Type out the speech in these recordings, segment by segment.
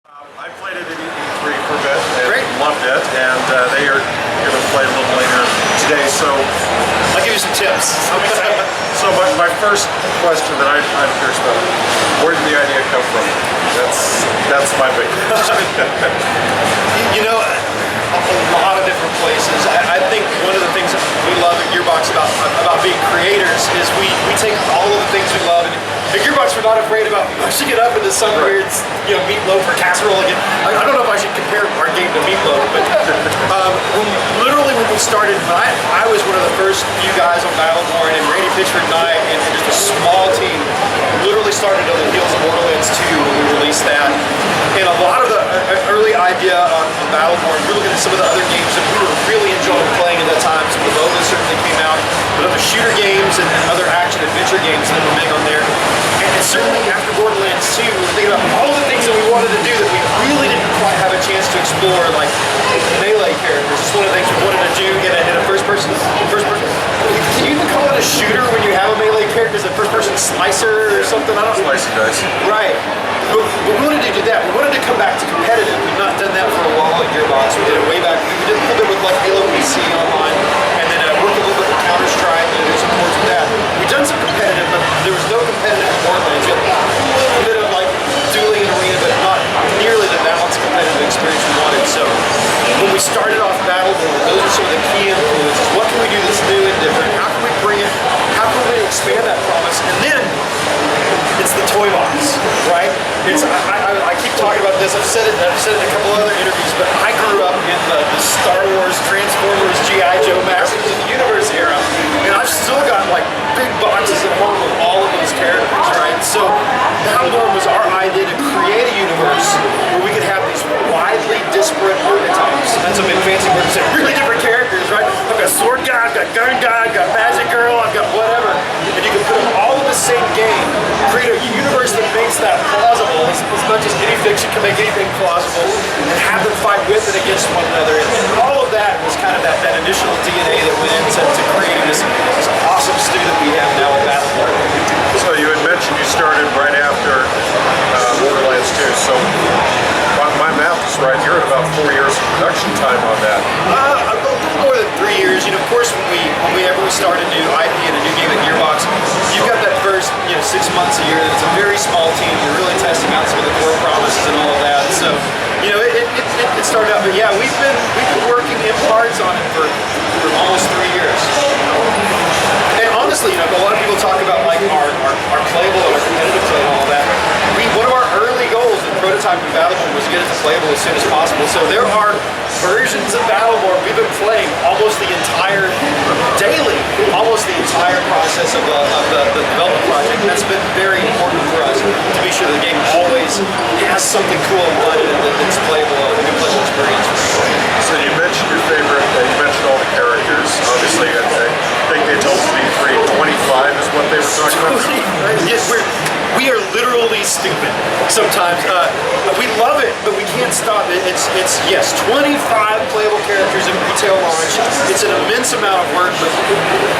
I played it at E3 for a bit and loved it, and they are going to play a little later today, so I'll give you some tips. so my first question that I'm curious about, where did the idea come from? That's my big question. You know, a lot of different places. I think one of the things that we love at Gearbox about being creators is we take all of the things we love, and at Gearbox we're not afraid about pushing it up into some weird, meatloaf or casserole again. I don't know if I should compare our game to meatloaf, but literally when we started, I was one of the first few guys on Battleborn, and Randy Pitchford and I, and just a small team, literally started on the heels of Borderlands 2 when we released that. And a lot of the early idea on Battleborn, we were looking at some of the other games that we were really enjoying playing at that time. Some of the MOBAs certainly came out, but other shooter games and other action adventure games that were big on there. And certainly after Borderlands 2, we were thinking about all the things that we wanted to do that we really didn't quite have a chance to explore, like melee characters. It's one of the things we wanted to do in a first person. Can you even call it a shooter when you have a melee character? Is it a first person slicer or something? I don't know. Slice and dice. Right. But we wanted to do that. We wanted to come back to competitive. We've not done that for a while at Gearbox. We did it way back. We did a little bit with like Halo PC online, and then worked a little bit with Counter-Strike and did some ports with that. We've done some competitive, but there was no competitive in Borderlands. We had a little bit of like dueling in arena, but not nearly the balanced competitive experience we wanted. So when we started off Battleborn, those are some of the key influences. What can we do that's new and different? How can we bring it? How can we expand that promise? And then it's the toy box, right? I keep talking about this. I've said it in a couple other interviews, but I grew up in the Star Wars, Transformers, G.I. Joe, Masters of the Universe era, and I've still got like big boxes at home with all of those characters, right? So Battleborn was our idea to create a universe where we could have these widely disparate archetypes. That's a big fancy word to say. Really different characters, right? I've got sword guy, I've got gun guy, I've got magic girl, I've got whatever, and you can put them all in the same game, create a universe that makes that plausible as much as any fiction can make anything plausible, and have them fight with and against one another. And all of that was kind of that initial DNA that went into creating this awesome stew that we have now at Battleborn. So you had mentioned you started right after Borderlands 2, so my math is right. You're at about 4 years of production time on that. A little more than 3 years. You know, of course, whenever we start a new IP and a new game at Gearbox, you've got that first 6 months a year. It's a very small team. We're really testing out some of the core promises and all of that. So, it started out. But yeah, we've been working in parts on it for almost 3 years. And honestly, a lot of people talk about like our playable and our competitive play and all of that. One of our early goals in prototyping Battleborn was to get it to playable as soon as possible. So there are versions of Battleborn we've been playing almost the entire process of the development project. And that's been very important for us to be sure the game always has something cool about it that's playable, a good playable experience. So you mentioned your favorite, you mentioned all the characters. Obviously, I think they told me 25 is what they were talking about. Yes, we are literally stupid sometimes. We love it, but we can't stop it. It's 25 playable characters in retail launch. It's an immense amount of work, but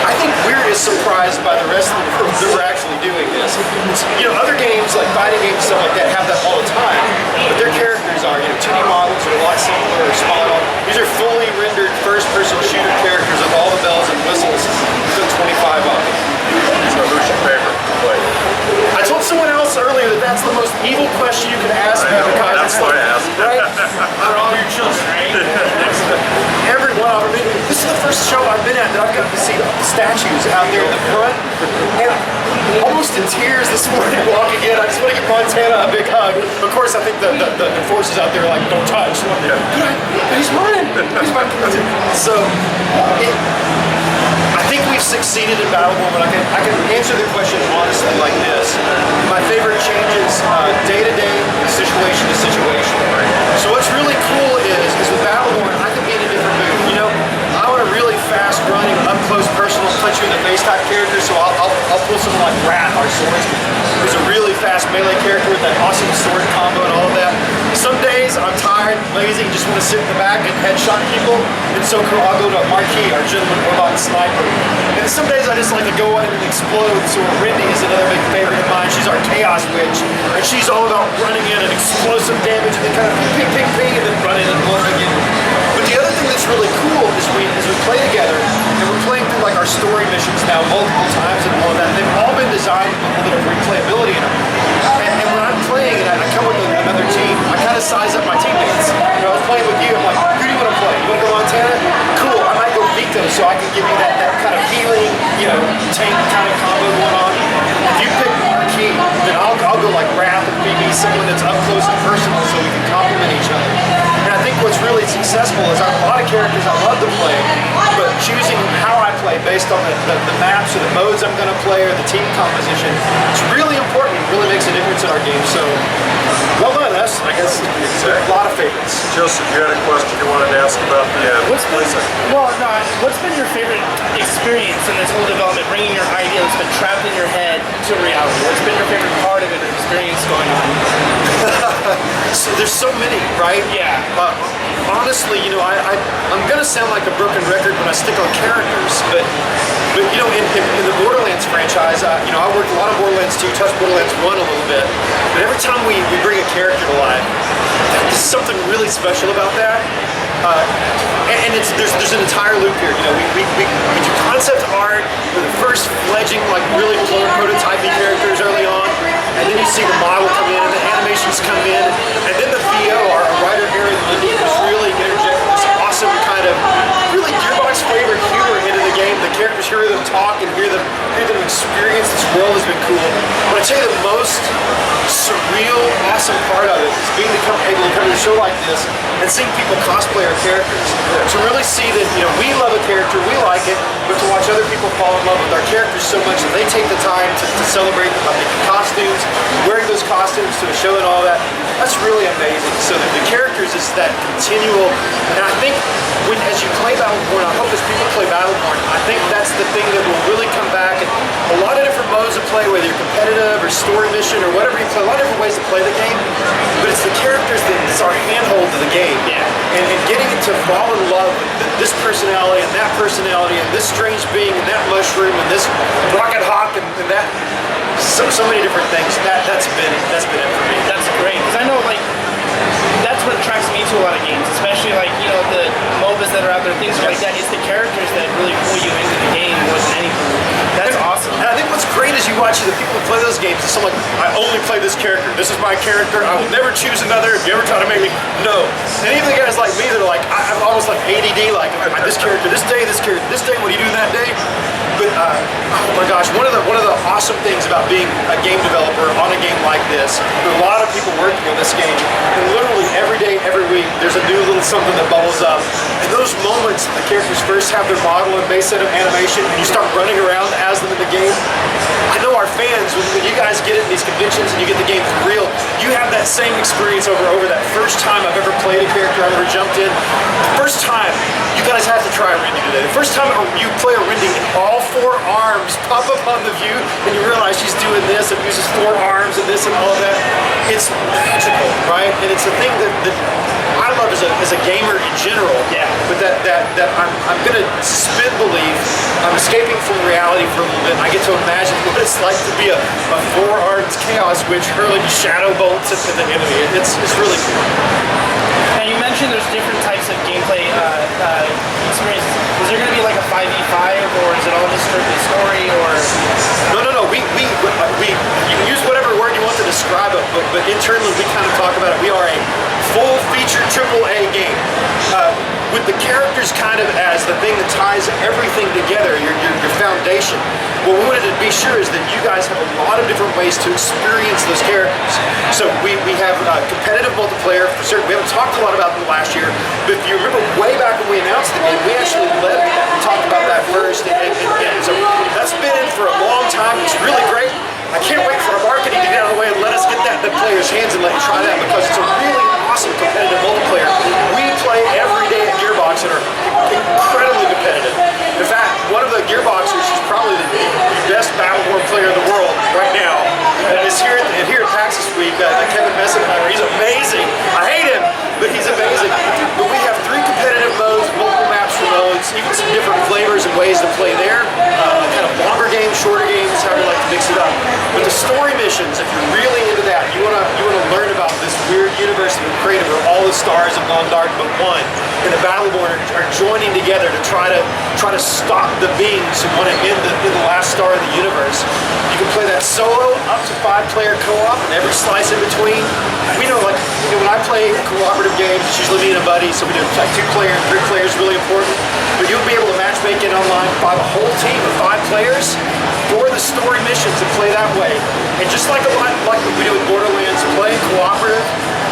I think we're as surprised by the rest of the world that we're actually doing this. Other games like fighting games, stuff like that, have that all the time, but their characters are 2D models are a lot simpler or smaller. These are fully rendered first-person shooter characters with all the bells and whistles. We've done 25 of them. So who's your favorite to play? I told someone else earlier that that's the most evil question you can ask me. That's why I asked. Right? Are all your children, right? Every one of them. This is the first show I've been at that I've gotten to see statues out there in the front. And almost in tears this morning walking in. I just want to give Montana a big hug. Of course, I think the enforcers out there are like, don't touch. But he's mine. He's mine. So, I think we've succeeded in Battleborn, but I can answer the question honestly like this. My favorite changes day to day, situation to situation. So what's really cool is with Battleborn, I can be in a different mood. I want a really fast running, up close, personal, punch you in the face type character, so I'll pull someone like Wrath, our swordsman, who's a really fast melee character with that awesome sword combo and all of that. Some days I'm tired, lazy, just want to sit in the back and headshot people, and so I'll go to Marquis, our gentleman robot sniper. And some days I just like to go in and explode, so Rindy is another big favorite of mine. She's our chaos witch, and she's all about running in and explosive damage and then kind so I can give you that kind of healing, tank kind of combo going on. If you pick Marquis, then I'll go like Wrath and BB, someone that's up close and personal, so we can complement each other. And I think what's really successful is I have a lot of characters I love to play, but choosing how I play based on the maps or the modes I'm going to play or the team composition, it's really important. It really makes a difference in our game. So, well done, us. I guess a lot of favorites. Joseph, you had a question you wanted to ask about the What's been your favorite experience in this whole development, bringing your idea that's been trapped in your head to reality? What's been your favorite part of it or experience going on? So there's so many, right? Yeah. Honestly, I'm gonna sound like a broken record when I stick on characters, but in the Borderlands franchise, I worked a lot of Borderlands 2, touched Borderlands 1 a little bit, but every time we bring a character to life, there's something really special about that. And there's an entire loop here. We do concept art for the first fledging, like really prototyping characters early on, and then you see the model come in, and the animations come in, and then the VO, our writer Aaron Lindy, was really interjecting this awesome kind of really Gearbox flavored humor into the game. The characters hear them talk and hear them experience this world has been cool. But I tell you, the most surreal, awesome part of it is being able to come to a show like this and seeing people cosplay our characters. To really see that we love a character, we like it, but to watch other people fall in love with our characters so much that they take the time to celebrate them by making costumes, wearing those costumes to a show and all that, that's really amazing. So the characters is that continual, and I think as you play Battleborn, I hope as people play Battleborn, I think that's the thing that will really come back. And a lot of different modes of play, whether you're competitive or story mission or whatever you play, a lot of different ways to play the game, but it's the characters that's our handhold to the game. Yeah. And getting it to fall in love with this personality and that personality and this strange being and that mushroom and this rocket hawk and that so many different things. That's been it for me. That's great, because I know that's what attracts me to a lot of games, especially the MOBAs that are out there, things like that. It's the characters that really pull you into the game more than anything. That's awesome. And I think what's great is you watch the people who play those games, it's like, I only play this character. This is my character. I will never choose another. If you ever try to make me, no. And even the guys like me that are like, I'm almost like ADD, like this character this day, this character this day, what do you do that day? But oh my gosh, one of the awesome things about being a game developer on a game like this, there are a lot of people working on this game, and literally every day, every week, there's a new little something that bubbles up. And those moments the characters first have their model and base set of animation, and you start running around as them in the game. I know our fans, when you guys get it in these conventions and you get the game for real, you have that same experience over that first time I've ever played a character, I've ever jumped in. The first time, you guys have to try Rindy today. The first time you play a Rindy, all 4 arms pop up on the view, and you realize she's doing this and uses 4 arms and this and all of that. It's magical, right? And it's a thing that I love as a gamer in general. Yeah. But that I'm gonna suspend belief. I'm escaping from reality for a little bit. And I get to imagine what it's like to be a 4-armed chaos witch hurling shadow bolts at the enemy. It's really cool. Now you mentioned there's different types of gameplay experiences. Is there going to be like a 5v5, or is it all just strictly story, or? No. You can use whatever word you want to describe it, but internally we kind of talk about it. We are a full-featured AAA game. With the characters kind of as the thing that ties everything together, your foundation. What we wanted to be sure is that you guys have a lot of different ways to experience those characters. So we have competitive multiplayer for certain. We haven't talked a lot about them last year, but if you remember way back when we announced the game, we actually talked about that first. And so that's been in for a long time. It's really great. I can't wait for our marketing to get out of the way and let us get that in the players' hands and let you try that, because it's a really awesome competitive multiplayer. We play every day at Gearbox and are incredibly competitive. In fact, one of the Gearboxers is probably the best Battleborn player in the world right now. And is here at PAX this week, Kevin Messenheimer. He's amazing. I hate him, but he's amazing. But we have 3 competitive modes, multiple maps for modes, even some different flavors and ways to play there. Kind of longer games, shorter games, however you like to mix it up. But the story missions, if you're really into that, you wanna learn about this weird universe that we've created where all the stars have gone dark but one, and the Battleborn are joining together to try to stop the beings who want to end the last star of the universe. You can play that solo, up to 5-player co-op, and every slice in between. We know, when I play cooperative games, it's usually me and a buddy, so we do like 2-player and 3 players, really important. but you'll be able to matchmake it online by the whole team of 5 players for the story missions and play that way. And just like a lot like what we do with Borderlands, playing cooperative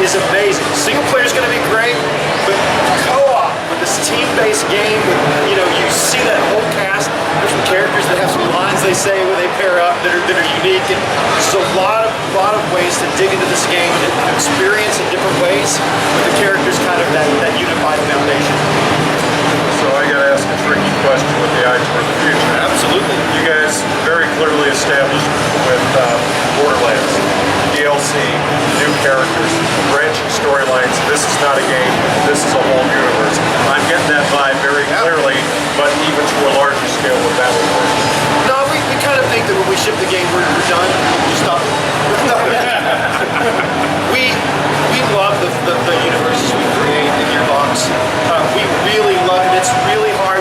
is amazing. Single player is going to be great, but co-op with this team-based game, with, you know, you see that whole cast. There's some characters that have some lines they say when they pair up that are unique, and there's a lot of ways to dig into this game and experience in different ways with the characters kind of that unified foundation. So I got to ask a tricky question with the eye toward the future. Absolutely. You guys very clearly established with Borderlands, DLC, new characters, branching storylines. This is not a game. This is a whole universe. I'm getting that vibe very clearly, but even to a larger scale with Battleborn. No, we kind of think that when we ship the game, we're done. We stop. No. we love the universes we create in Gearbox. We really love it. It's really hard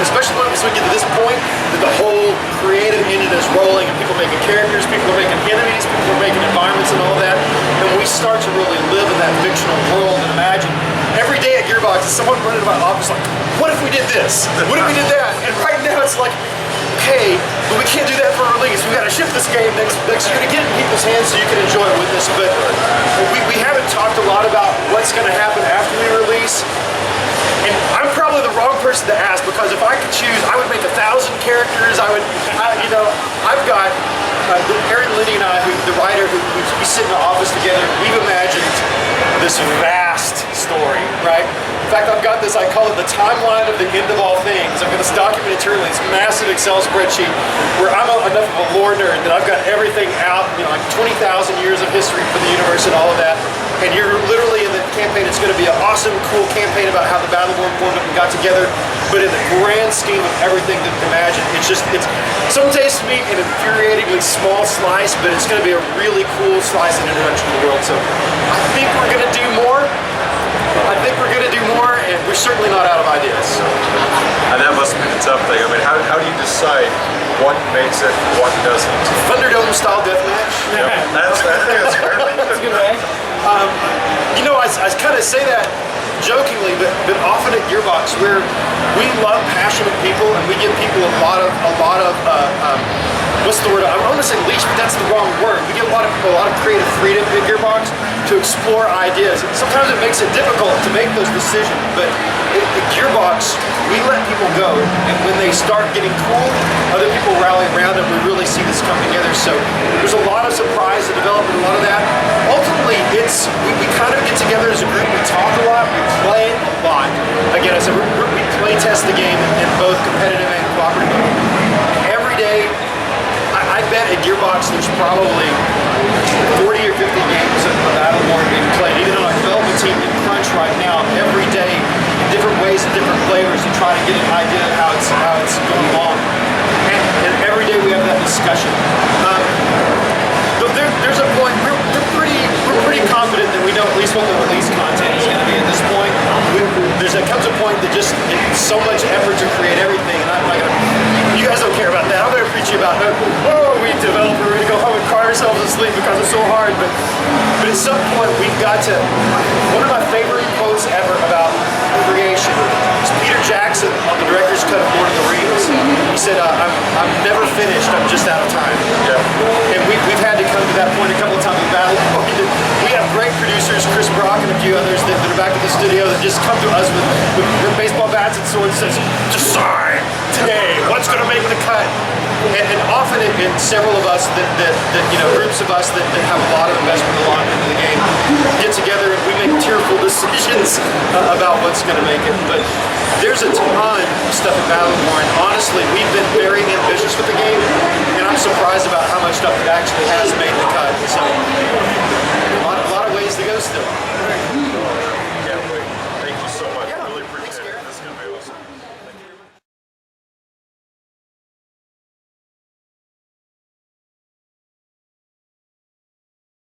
especially once we get to this point, that the whole creative engine is rolling and people are making characters, people are making enemies, people are making environments and all that. And we start to really live in that fictional world and imagine. Every day at Gearbox, someone running to my office like, what if we did this? What if we did that? And right now it's like, okay, but we can't do that for a release. We got to ship this game next year to get it in people's hands so you can enjoy it with us. But we haven't talked a lot about what's going to happen after we release. And I'm probably the wrong person to ask, because if I could choose, I would make 1,000 characters. I've got Aaron Liddy and I, the writer, we sit in the office together. We've imagined this vast story, right? In fact, I've got this, I call it the timeline of the end of all things. I've got this document internally, this massive Excel spreadsheet where I'm enough of a lore nerd that I've got everything out, you know, like 20,000 years of history for the universe and all of that. And you're literally in the campaign, it's going to be an awesome, cool campaign about how the Battleborn formed up and got together. But in the grand scheme of everything that you can imagine, it's some taste to me an infuriatingly small slice, but it's going to be a really cool slice and introduction to the world. So I think we're going to do more. And we're certainly not out of ideas. And that must be the tough thing. I mean, how do you decide what makes it, what doesn't? Thunderdome style deathmatch. Yeah, I think that's fair. That's a good way. You know, I kind of say that jokingly, but often at Gearbox, where we love passionate people and we give people a lot of what's the word? I want to say leash, but that's the wrong word. We give a lot of creative freedom at Gearbox to explore ideas. And sometimes it makes it difficult to make those decisions, but at Gearbox, we let people go, and when they start getting cool, other people rally around and we really see this come together. So there's a lot of surprise and development, a lot of that. Ultimately, we kind of get together as a group, we talk a lot, we play a lot. Again, as a group, we play test the game in both competitive and cooperative mode. Every day, I bet at Gearbox there's probably 40 or 50 games of Battleborn being played, even on our development team in Crunch right now, every day, in different ways and different flavors, to try to get an idea of how it's going along. And every day we have that discussion. There's a point, we're pretty confident that we know at least what the release content is going to be at this point. There comes a point that just it's so much effort to create everything, and I'm not going to, you guys don't care about that. I'm going to preach you about, we develop, we're going to go home and cry ourselves to sleep because it's so hard, but at some point we've got to, one of my favorite quotes ever about creation is Peter Jackson on the director's cut of Lord of the Rings. He said, I'm never finished, I'm just out of time. Yeah. And we've had to come to that point a couple of times with Battleborn. We have great producers, Chris Brock and a few others that are back at the studio that just come to us with baseball bats and swords and says, decide today what's going to make the cut. And often in several of us that you know, groups of us that have a lot of investment along into the game get together and we make tearful decisions about what's going to make it. But there's a ton of stuff in Battleborn. Honestly, we've been very ambitious with the game, and I'm surprised about how much stuff it actually has made